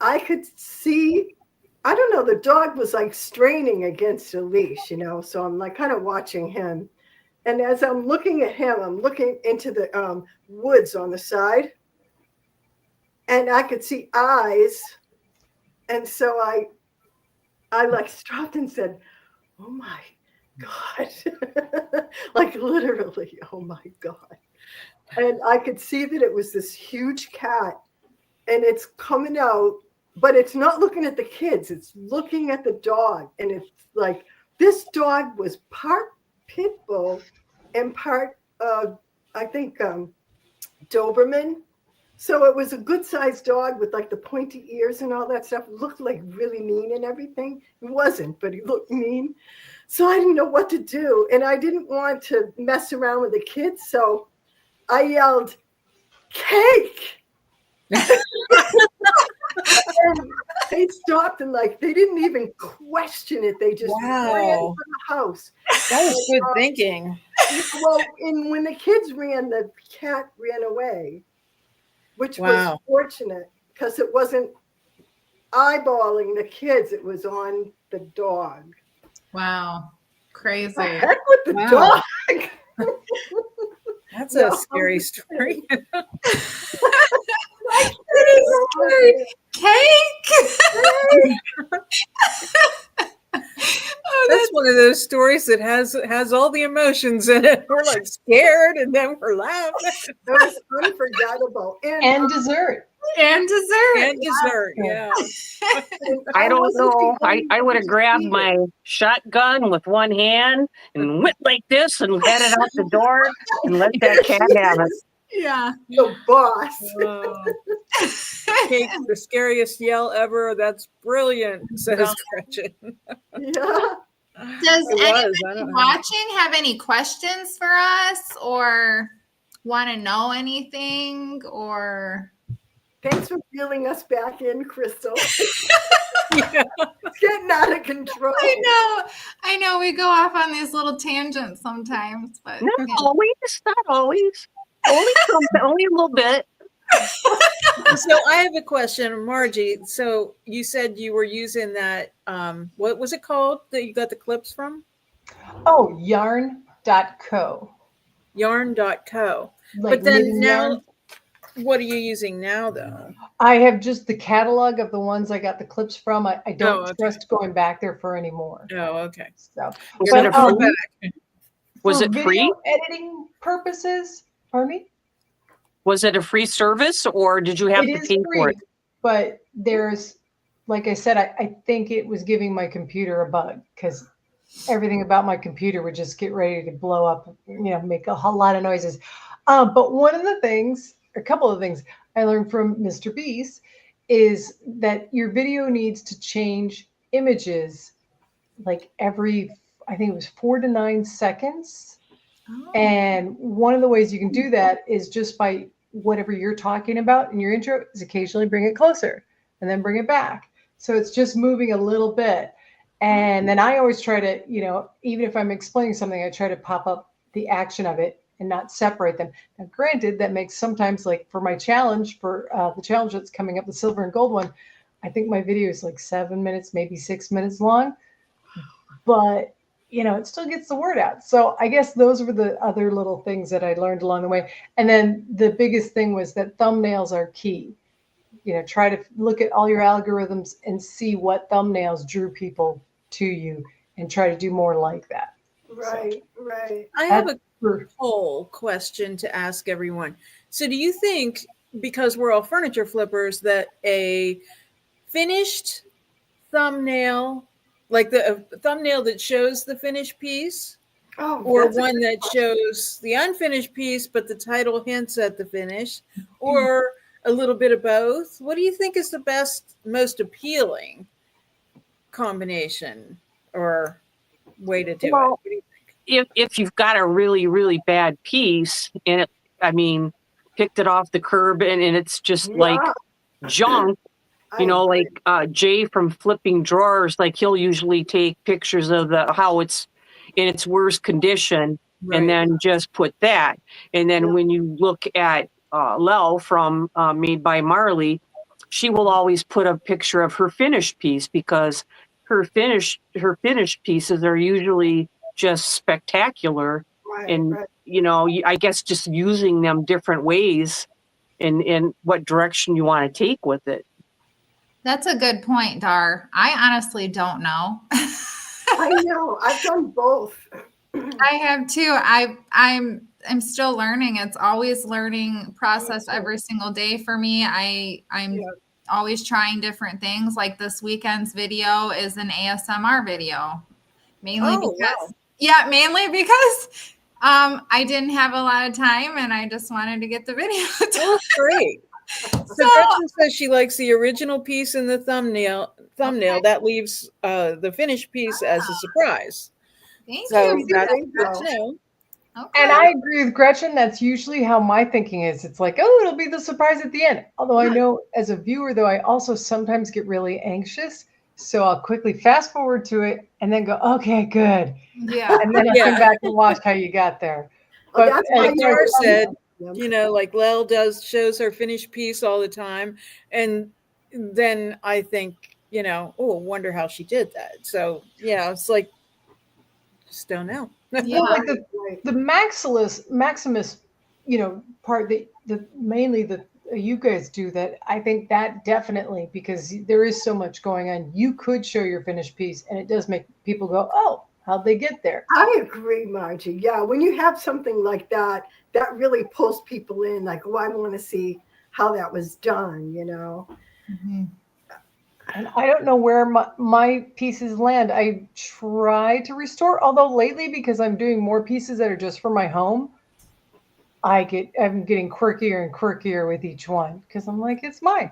I could see, I don't know, the dog was like straining against a leash, so I'm like kind of watching him. And as I'm looking at him, I'm looking into the woods on the side, and I could see eyes. And so I like stopped and said, "Oh my God," like literally, "Oh my God." And I could see that it was this huge cat, and it's coming out, but it's not looking at the kids. It's looking at the dog. And it's like, this dog was part pit bull and part, I think, Doberman. So it was a good sized dog with like the pointy ears and all that stuff. It looked like really mean and everything. It wasn't, but he looked mean. So I didn't know what to do. And I didn't want to mess around with the kids. So I yelled, "Cake!" And they stopped, and like they didn't even question it. They just ran for the house. That was good thinking. Well, and when the kids ran, the cat ran away, which was fortunate because it wasn't eyeballing the kids. It was on the dog. Wow. Crazy. The heck with the dog. That's a scary story. Cake. That's one of those stories that has all the emotions in it. We're like scared, and then we're laughing. That was unforgettable. And dessert. And dessert. And dessert, yeah. I don't know. I would have grabbed my shotgun with one hand and went like this and headed out the door and let that cat have it. Yeah. The boss. Cake, the scariest yell ever. That's brilliant, says Gretchen. Yeah. Does anybody watching have any questions for us or want to know anything or? Thanks for reeling us back in, Crystal. It's getting out of control. I know. We go off on these little tangents sometimes, but not always. Only a little bit. So I have a question, Margie. So you said you were using that, what was it called that you got the clips from? Oh, yarn.co. Yarn.co. Like but then now, yarn. What are you using now, though? I have just the catalog of the ones I got the clips from. I don't trust going back there for any more. Oh, okay. So, was it free? Editing purposes, pardon me? Was it a free service, or did you have to pay for it? But there's, like I said, I think it was giving my computer a bug because everything about my computer would just get ready to blow up, make a whole lot of noises. But one of the things, a couple of things I learned from Mr. Beast is that your video needs to change images like every, I think it was 4 to 9 seconds. Oh. And one of the ways you can do that is just by whatever you're talking about in your intro is occasionally bring it closer and then bring it back. So it's just moving a little bit. And then I always try to, even if I'm explaining something, I try to pop up the action of it and not separate them. Now, granted, that makes sometimes, like for my challenge, for the challenge that's coming up, the silver and gold one, I think my video is like 7 minutes, maybe 6 minutes long. But it still gets the word out. So I guess those were the other little things that I learned along the way. And then the biggest thing was that thumbnails are key. Try to look at all your algorithms and see what thumbnails drew people to you and try to do more like that. Right. I have a poll question to ask everyone. So do you think, because we're all furniture flippers, that a finished thumbnail, like a thumbnail that shows the finished piece, or one that shows the unfinished piece, but the title hints at the finish, or a little bit of both. What do you think is the best, most appealing combination or way to do Well, it? if you've got a really, really bad piece and picked it off the curb and it's just like Yeah, junk, I like Jay from Flipping Drawers, like he'll usually take pictures of how it's in its worst condition and then just put that. And then when you look at Lel from Made by Marley, she will always put a picture of her finished piece because her finished pieces are usually just spectacular. right, And, right. I guess just using them different ways in what direction you want to take with it. That's a good point, Dar. I honestly don't know. I know. I've done both. I have too. I'm still learning. It's always learning process every single day for me. I'm Yeah. always trying different things. Like this weekend's video is an ASMR video. Mainly Oh, because wow. mainly because I didn't have a lot of time and I just wanted to get the video done. Oh, that's great. So Gretchen says she likes the original piece in the thumbnail. Okay. That leaves the finished piece as a surprise. Thank So you. that's There you good go. to know. Okay. And I agree with Gretchen. That's usually how my thinking is. It's like, oh, it'll be the surprise at the end. Although I know as a viewer, though, I also sometimes get really anxious. So I'll quickly fast forward to it and then go, okay, good. Yeah. And then I Yeah. come back and watch how you got there. Oh, But that's as why Like far Dar as- said, Yeah. like Lel shows her finished piece all the time. And then I think, wonder how she did that. So, yeah, it's like, just don't know. Yeah. well, like Right. the Maximus, part that mainly that you guys do that. I think that definitely, because there is so much going on, you could show your finished piece and it does make people go, oh, how'd they get there? I agree, Margie. Yeah, when you have something like that, that really pulls people in. Like, oh, I want to see how that was done. Mhm. And I don't know where my pieces land. I try to restore, although lately, because I'm doing more pieces that are just for my home, I'm getting quirkier and quirkier with each one because I'm like, it's mine.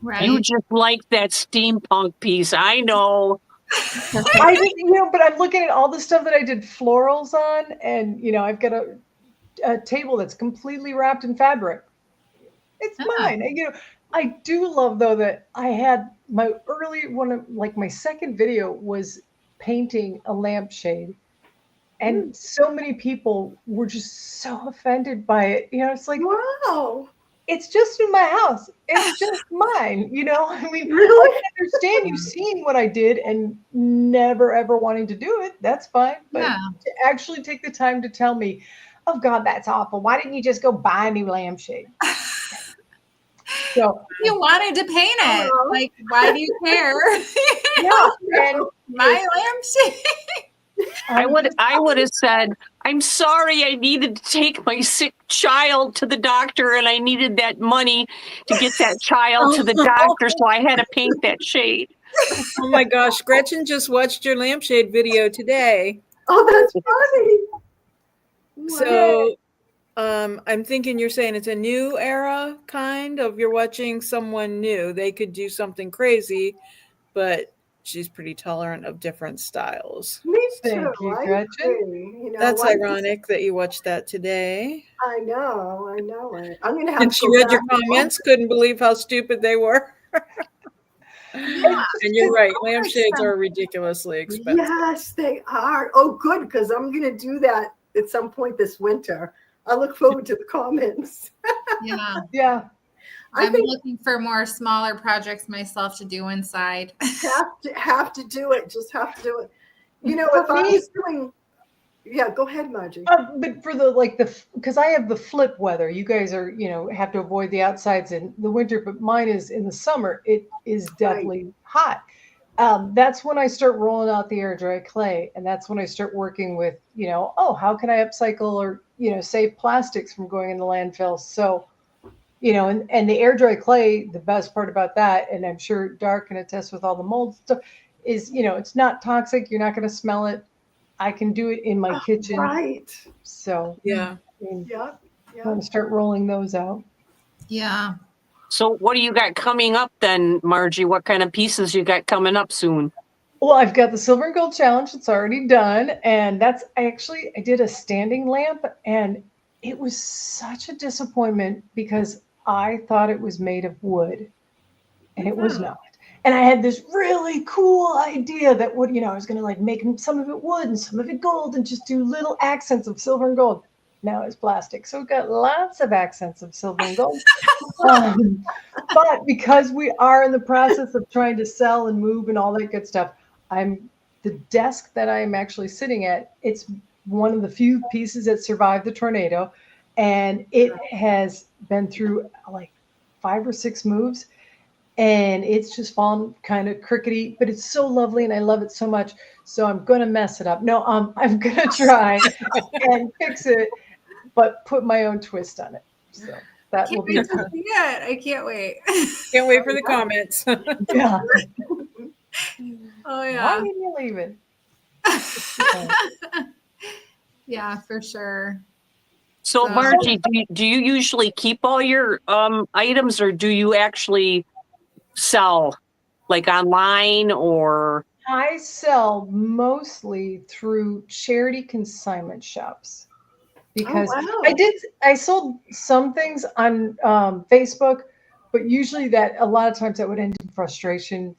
Right. You just like that steampunk piece. I know. I just, but I'm looking at all the stuff that I did florals on, and I've got a table that's completely wrapped in fabric. It's mine. I do love though that I had my early one of like my second video was painting a lampshade. And so many people were just so offended by it. It's like, Wow. it's just in my house. It's just mine. I mean, I Really? can understand you seeing what I did and never ever wanting to do it. That's fine. But Yeah. to actually take the time to tell me, oh God, that's awful. Why didn't you just go buy a new lampshade? So You wanted to paint it. Hello. Like, why do you care? yeah, and My lampshade. I would have said, I'm sorry, I needed to take my sick child to the doctor and I needed that money to get that child to the doctor, so I had to paint that shade. Oh my gosh, Gretchen just watched your lampshade video today. Oh, that's funny. So I'm thinking you're saying it's a new era kind of, you're watching someone new. They could do something crazy, but she's pretty tolerant of different styles. Me too. Thank you, I Gretchen. agree. That's why- ironic that you watched that today. I know it. I'm gonna have And to she go read your back and watch comments, couldn't believe how stupid they were. Yeah. And you're right, Oh, lampshades are ridiculously expensive. Yes, they are. Oh, good, because I'm going to do that at some point this winter. I look forward to the comments. Yeah. yeah. I I'm think looking for more smaller projects myself to do inside. have to do it. Just have to do it. For if I me- was doing, yeah, go ahead, Margie. But for because I have the flip weather, you guys are, have to avoid the outsides in the winter, but mine is in the summer. It is definitely hot. That's when I start rolling out the air dry clay. And that's when I start working with, how can I upcycle or, save plastics from going in the landfill? So, and the air dry clay, the best part about that, and I'm sure Dar can attest with all the mold stuff, is, it's not toxic. You're not going to smell it. I can do it in my kitchen. Right. So Yeah. I mean, Yeah. I'm going to start rolling those out. Yeah. So what do you got coming up then, Margie? What kind of pieces you got coming up soon? Well, I've got the Silver and Gold Challenge. It's already done. And I did a standing lamp, and it was such a disappointment because I thought it was made of wood, and it was not. And I had this really cool idea that I was going to like make some of it wood and some of it gold and just do little accents of silver and gold. Now it's plastic. So we've got lots of accents of silver and gold. But because we are in the process of trying to sell and move and all that good stuff, the desk that I'm actually sitting at, it's one of the few pieces that survived the tornado. And it has been through like 5 or 6 moves. And it's just fallen kind of crickety, but it's so lovely and I love it so much. So I'm going to mess it up. No, I'm going to try and fix it, but put my own twist on it. So that will be good. I can't wait. Can't wait for the comments. Yeah. Oh yeah. Why didn't you leave it? Yeah, for sure. So Margie, do you usually keep all your items, or do you actually sell like online? Or I sell mostly through charity consignment shops because I sold some things on Facebook, but usually a lot of times that would end in frustration.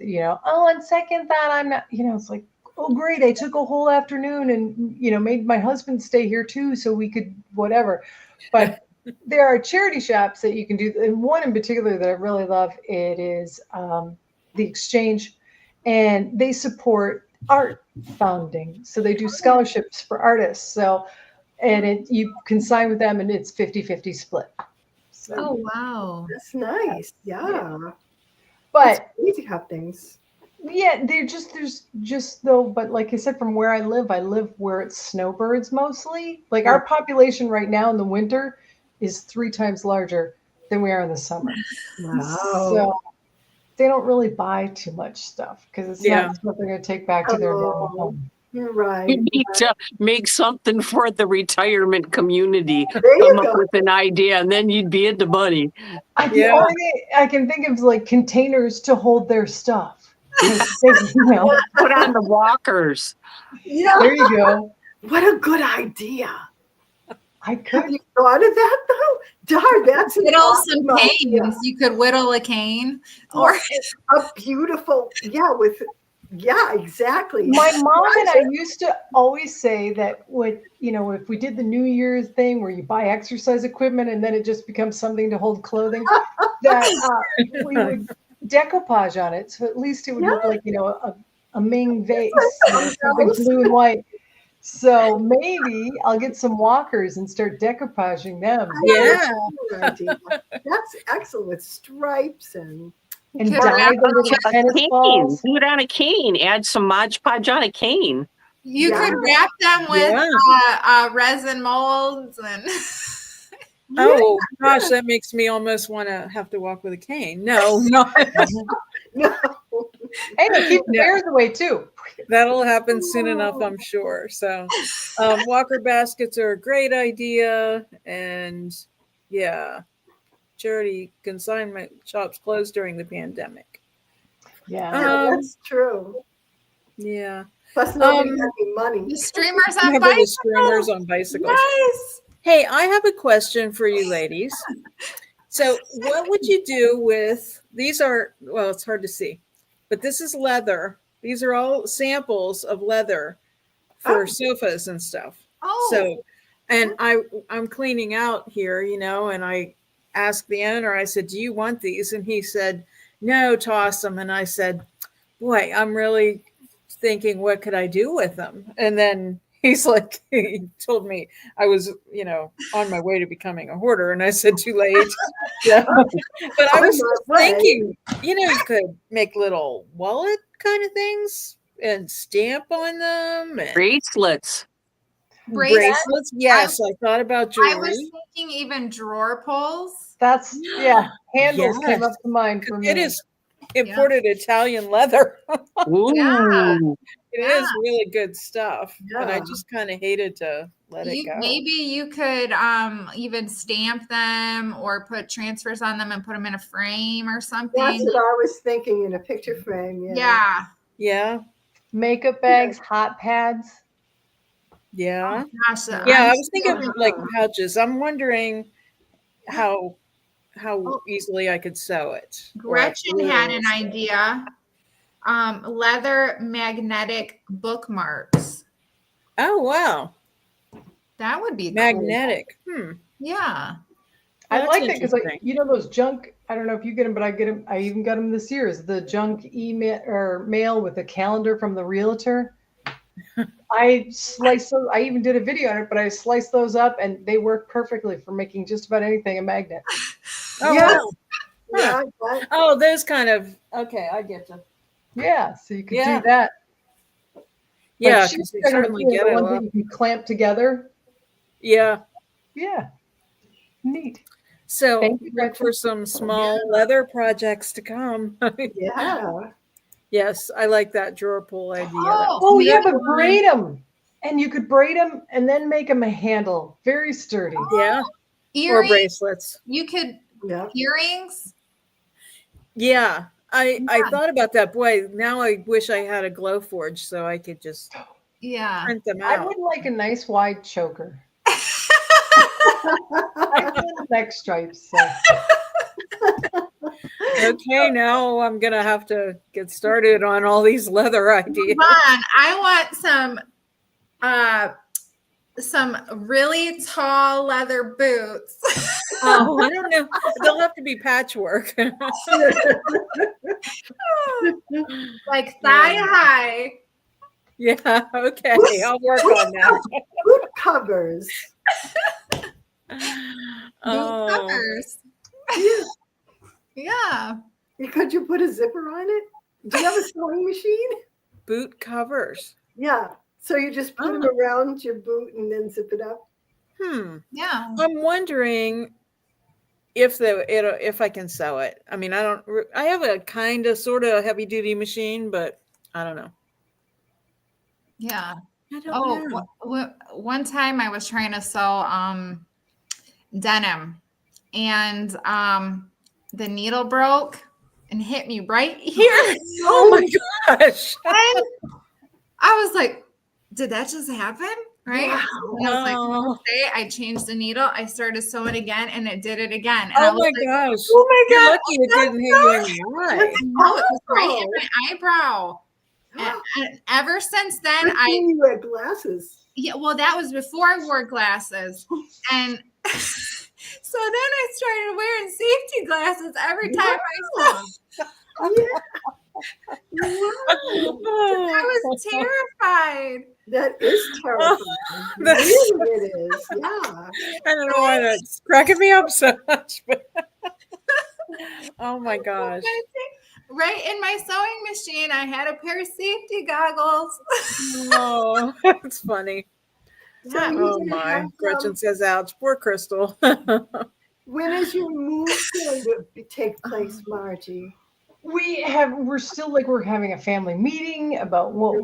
On second thought, I'm not. It's like, oh great, I took a whole afternoon and made my husband stay here too, so we could whatever. But there are charity shops that you can do, and one in particular that I really love. It is the Exchange, and they support art founding. So they do scholarships for artists. So, and you consign with them, and it's 50-50 split. So, oh wow, that's nice. Yeah. But it's easy to have things. Yeah, but like I said, from where I live where it's snowbirds mostly. Like our population right now in the winter is 3 times larger than we are in the summer. Wow. So they don't really buy too much stuff because it's not stuff they're going to take back to their normal home. You're right. you need to make something for the retirement community? There you Come up go. with an idea, and then you'd be into money. The only thing I can think of is like containers to hold their stuff. Put on the walkers. Yeah. There you go. What a good idea. I could. Have you thought of that though? Darn, that's whittle some canes. You could whittle a cane or a beautiful, exactly. My mom and I used to always say that if we did the New Year's thing where you buy exercise equipment and then it just becomes something to hold clothing, that we would decoupage on it. So at least it would look like, a Ming vase, something blue and white. So maybe I'll get some walkers and start decoupaging them. Yeah. That's excellent with stripes and dye them with tennis balls. Do it on a cane. Add some Mod Podge on a cane. You could wrap them with resin molds and. Oh gosh, that makes me almost want to have to walk with a cane. No. Hey, but keep the bears away too. That'll happen soon enough, I'm sure. So, walker baskets are a great idea, and charity consignment shops closed during the pandemic. Yeah, that's true. Yeah. Plus, nobody got any money. The streamers on bicycles. Streamers on bicycles. Nice. Hey, I have a question for you ladies. So what would you do with, these are, well, it's hard to see, but this is leather. These are all samples of leather for sofas and stuff. Oh. So, and I'm cleaning out here, and I asked the owner, I said, do you want these? And he said, no, toss them. And I said, boy, I'm really thinking, what could I do with them? And then he's like, he told me I was, on my way to becoming a hoarder. And I said, too late. But I was thinking, you could make little wallet kind of things and stamp on them. And bracelets. Yes. I thought about jewelry. I was thinking even drawer pulls. That's, handles came up to mind for me. It is imported Italian leather. Ooh. Yeah. It Yeah. is really good stuff. And I Yeah. just kind of hated to let it go. Maybe you could even stamp them or put transfers on them and put them in a frame or something. That's what I was thinking, in a picture frame. Yeah. Yeah. Yeah. Makeup bags, hot pads. Yeah. Gosh, Yeah, I'm I was thinking sure- like pouches. I'm wondering how Oh. easily I could sew it. or Gretchen had an actually- idea. Leather magnetic bookmarks. Oh wow, That would be cool. magnetic. Yeah. I That's like that because, like, interesting. you know, those junk. I don't know if you get them, but I get them. I even got them this year. Is the junk email or mail with a calendar from the realtor. I slice those. I even did a video on it, but I sliced those up, and they work perfectly for making just about anything a magnet. Oh, Yes. wow. Yeah. that- Oh, those kind of. Okay, I get you. Yeah, so you could Yeah. do that. Yeah, she's because you talking about certainly doing get the it. ones that you can clamp together. Yeah. Yeah, neat. So Thank you, look for some small leather projects to come. Yeah. Yes, I like that drawer pull idea. Oh yeah, maybe but braid them, and you could braid them and then make them a handle, very sturdy. Yeah, or Earrings. bracelets. You could Yeah. earrings. Yeah, I Yeah. thought about that. Boy, now I wish I had a glow forge so I could just Yeah. print them I out. would like a nice wide choker. I want neck stripes. So. Okay, now I'm gonna have to get started on all these leather ideas. Ron, I want some really tall leather boots. Oh, I don't know. They'll have to be patchwork. Like thigh high. Yeah, okay. I'll work on that. Boot covers. Boot Oh, covers. Yeah. Could you put a zipper on it? Do you have a sewing machine? boot covers. Yeah. So you just put them around your boot and then zip it up. Yeah. I'm wondering if I can sew it. I mean, I have a kind of sort of heavy duty machine, but I don't know. Yeah. I don't know. One time I was trying to sew denim and the needle broke and hit me right here. Oh my gosh. And I was like, did that just happen? Right? Wow. And I was like, Oh. okay, I changed the needle. I started sewing again and it did it again. And I Oh was my like, gosh. oh my You're God. lucky it didn't hit you in the eye. No, it was right in my eyebrow. And ever since then, Good thing you wear glasses. well, that was before I wore glasses. And so then I started wearing safety glasses every time I sew. Yeah. I was terrified. That is terrifying. That's- Really, it is. Yeah. I don't know why that's cracking me up so much, but oh my gosh. Right in my sewing machine, I had a pair of safety goggles. Oh, that's funny. So Yeah. you Oh didn't my. have, Gretchen says, ouch. Poor Crystal. when is your move going to take place, Margie? We're still like we're having a family meeting about what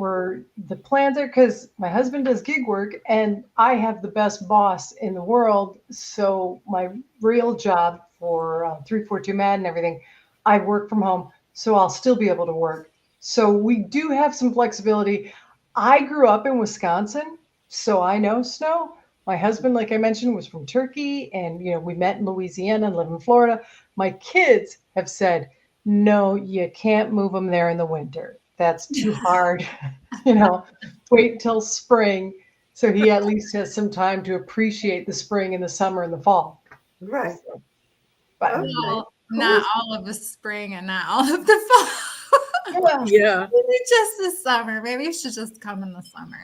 the plans are, because my husband does gig work and I have the best boss in the world. So my real job for 342 Mad and everything, I work from home, so I'll still be able to work. So we do have some flexibility. I grew up in Wisconsin, so I know snow. My husband, like I mentioned, was from Turkey, and we met in Louisiana and live in Florida. My kids have said, no, you can't move them there in the winter. That's too hard. Wait until spring, so he at least has some time to appreciate the spring and the summer and the fall. Right. But Okay. Well, not all of the spring and not all of the fall. Yeah. Maybe just the summer. Maybe you should just come in the summer.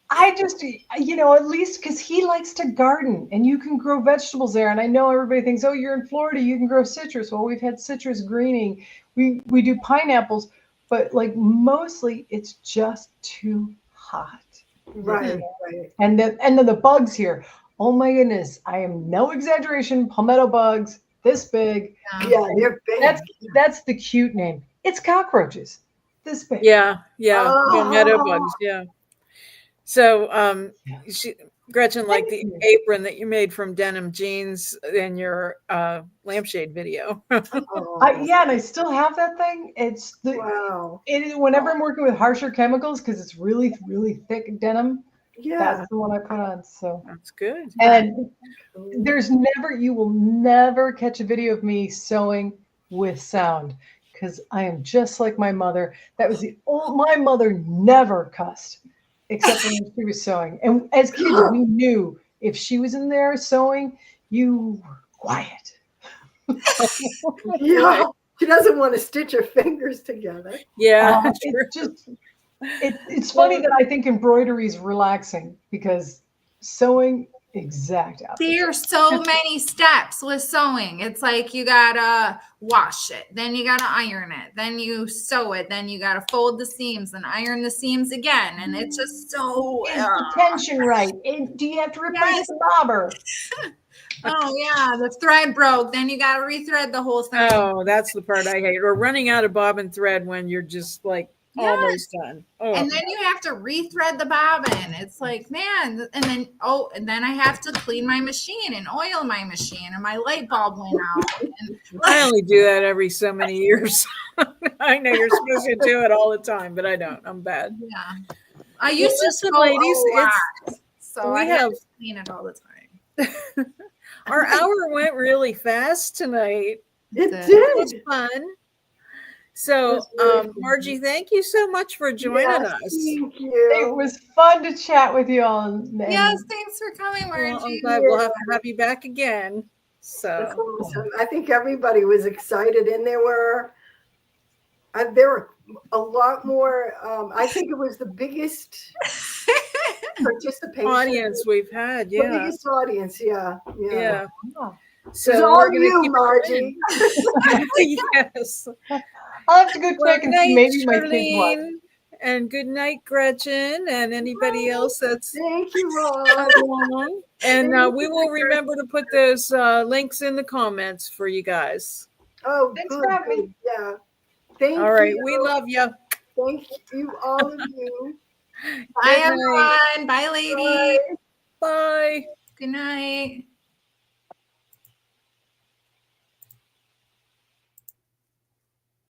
I just, at least because he likes to garden and you can grow vegetables there. And I know everybody thinks, oh, you're in Florida, you can grow citrus. Well, we've had citrus greening. We do pineapples, but like mostly it's just too hot. Right. Right. And then the bugs here. Oh my goodness. I am no exaggeration. Palmetto bugs. this big. Yeah, they're big. That's the cute name. It's cockroaches. This big. Yeah, yeah. Oh. Meadow bugs, yeah. So Gretchen liked the apron that you made from denim jeans in your lampshade video. Yeah, and I still have that thing. It's Wow. whenever I'm working with harsher chemicals, because it's really, really thick denim. Yeah. That's the one I put on. So That's good. and you will never catch a video of me sewing with sound, because I am just like my mother. That was my mother never cussed except when she was sewing. And as kids, we knew if she was in there sewing, you were quiet. Yeah. She doesn't want to stitch her fingers together. Yeah. It's funny that I think embroidery is relaxing, because sewing, exact opposite. There's so many steps with sewing. It's like you gotta wash it, then you gotta iron it, then you sew it, then you gotta fold the seams and iron the seams again, and it's just so. Is the tension right? Do you have to replace the bobber? Oh yeah, the thread broke. Then you gotta rethread the whole thing. Oh, that's the part I hate. Or running out of bobbin thread when you're just like almost done. Oh. And then you have to rethread the bobbin. It's like, man, and then I have to clean my machine and oil my machine, and my light bulb went out. And I only do that every so many years. I know you're supposed to do it all the time, but I don't. I'm bad. Yeah, I used to listen, sew ladies, a lot, so we I have have to clean it all the time. our hour went really fast tonight. It It was did. fun. So, Margie, thank you so much for joining us. Thank you. It was fun to chat with you all. And Yes, thanks for coming, Margie. Well, I'm glad we'll have to have you back again. That's So, awesome. I think everybody was excited, and there were a lot more. I think it was the biggest participation audience we've had, The yeah. biggest audience, yeah. Yeah. So So all we're gonna you, keep Margie. it yes. I'll have to go Well, check and good see night, maybe my kids watch. Charlene, and good night, Gretchen, and anybody else that's Thank you, Ron. along. And we will remember to put those links in the comments for you guys. Oh, Thanks good, for having me. good. Yeah. Thank All right, you. we love you. Thank you, all of you. Bye, Good night. everyone. Bye, ladies. Bye. Bye. Good night.